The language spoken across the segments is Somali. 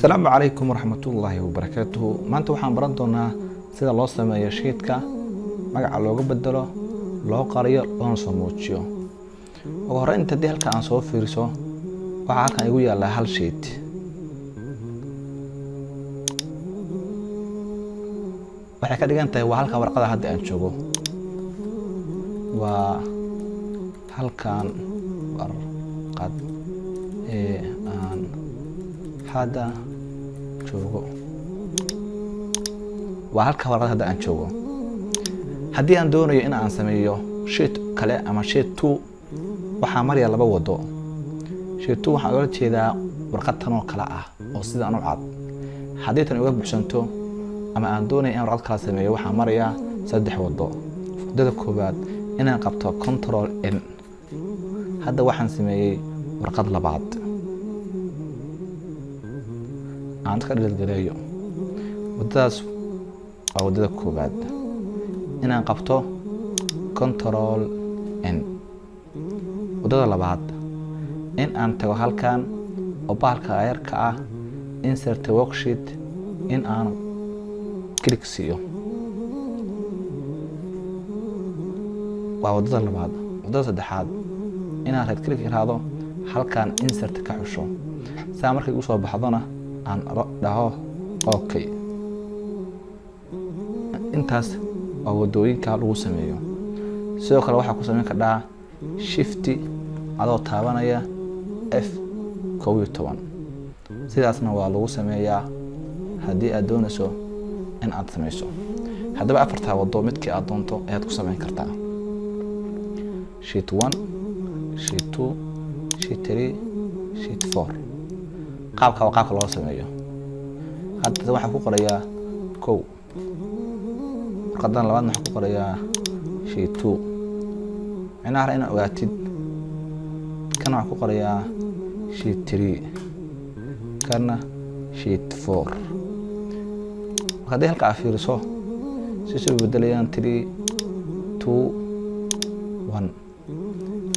السلام عليكم ورحمة الله وبركاته. maanta waxaan baran doonaa sida loo sameeyo sheetka magaca looga bedelo loo qariyo loona soo muujiyo. ugu horreynta hadii halka aan soo fiiriso waxa halkan igu yaala hal sheet waxay ka dhigan tahay waa halka warqada hadda aan joogo waa halkan warqad aan hadda joogo waa halka warqad hadda aan joogo. haddii aan doonayo in aan sameeyo sheet kale ama sheet 2 waxaa maraya laba wado. sheet 2 waxaan ula jeedaa warqad tan oo kala ah oo sida aan u cad. haddii tan uga buuxsanto ama aan doonayo in warqad kala sameeyo waxaa maraya saddex wado. wadada koobaad inaan qabto control n. hadda waxaan sameeyay warqad labaad aan ka dhigaleeyo wadadaas waa wadada koobaad inaan qabto control n. wadada labaad in aan tago halkan oo baalka ayarka ah insert worksheet in aan click siiyo waa wadada labaad. wadada saddexaad inaan right click iraado halkan insert ka xusho saa markay u soo baxdona aan dhaho okay. intaas waa wadooyinka lagu sameeyo. sidoo kale waxaa ku sameyn kartaa shift adoo taabanaya F12 sidaasna waa lagu sameeyaa haddii aad doonayso in aad sameyso. haddaba afarta wado midkii aad doonto ayaad ku sameyn kartaa sheet 1 sheet 2 sheet 3 sheet 4. qaabka loo sameeyo hadda waxaan ku qorayaa kow warqadan labaadna waxaan ku qorayaa sheet 2 macnaha inaan ogaatid kana waxaan ku qorayaa sheet 3 kana sheet 4. haddii halka aad fiiriso si soo bedelayaan 3 2 1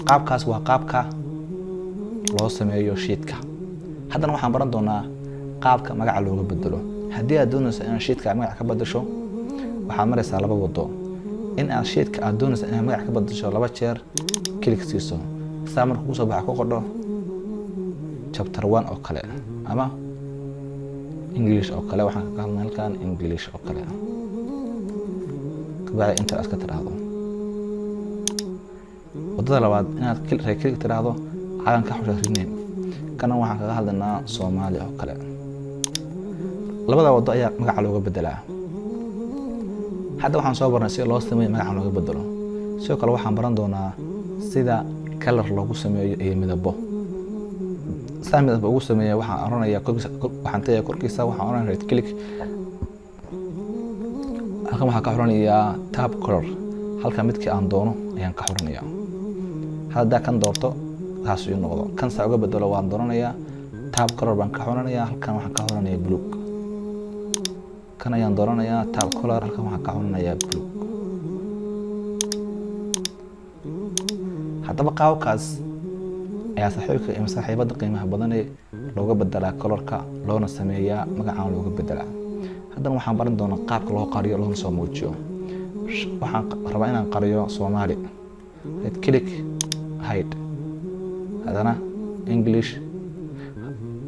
qaabkaas waa qaabka loo sameeyo sheetka. haddana waxaan baran doonaa qaabka magaca looga bedelo. haddii aad doonayso in sheetka magaca ka bedesho waxaad maraysaa laba wado. in aad sheetka aad doonayso in magaca ka bedesho laba jeer click siiso saa markuu soo baxa ku qodho chapter 1 oo kale ama English oo kale. waxaan ka hadlaynaa halkan English oo kale kabacdi inta aska tiraahdo. wadada labaad inaad right click tiraahdo calan ka xusho rename kana waxaan kaga hadlaynaa Soomaali oo kale. labada wado ayaa magaca looga bedelaa. hadda waxaan soo barnay sida loo sameeyo magaca looga bedelo. sidoo kale waxaan baran doonaa sida color loogu sameeyo iyo midabo. saa midabo ugu sameeyo waxaan oranayaa waxaan tagay korkiisa waxaan oranayaa right click halkan waxaan ka xoranayaa tab color halka midkii aan doono ayaan ka xoranayaa. hadda kan doorto taas uu noqdo kan saa uga bedelo waan dooranayaa tab color baan ka xoranayaa halkan waxaan ka xoranayaa blue. kan ayaan dooranayaa tab color halkan waxaan ka xoranayaa blue. haddaba qaabkaas ayaa saaxiibada qiimaha badan ee looga bedelaa colorka loona sameeyaa magacaan looga bedelaa. haddana waxaan baran doonaa qaabka loo qariyo loona soo muujiyo. waxaan rabaa inaan qariyo Soomaali right click hide haddana English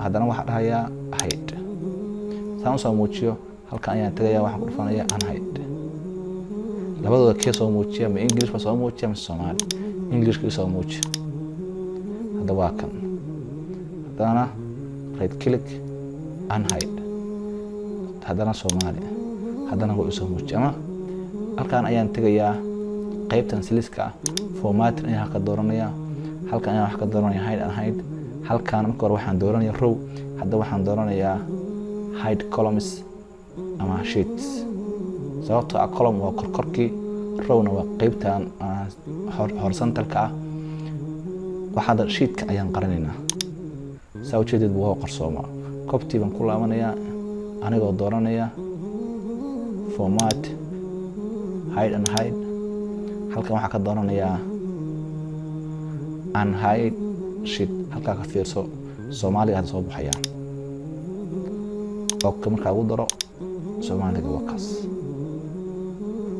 haddana waxaan dhahayaa hide. saan u soo muujiyo halkan ayaan tagayaa waxaan ku dhufanayaa unhide. labadooda kee soo muujiya ma English ba soo muujiya ma Soomaali. English kii soo muujiya hadda waa kan haddana right click unhide haddana Soomaali haddana waa soo muujiya. ama halkan ayaan tagayaa qaybtan siliska format ayaan ka dooranayaa halkan ayaan wax ka dooranayaa hide and hide. halkan marka hore waxaan dooranayaa row hadda waxaan dooranayaa hide columns ama sheets sababtoo ah column waa korkorkii rowna waa qaybtan horizontalka ah. waxaad sheetka ayaan qarinaynaa saa ujeedid waa qarsooma copy baan ku laabanayaa anigoo dooranaya format hide and hide. halkan waxaan ka dooranayaa unhide sheet halka ka fiirso Soomaaliga soo baxaya oo markaa ugu daro Soomaaliga waa kaas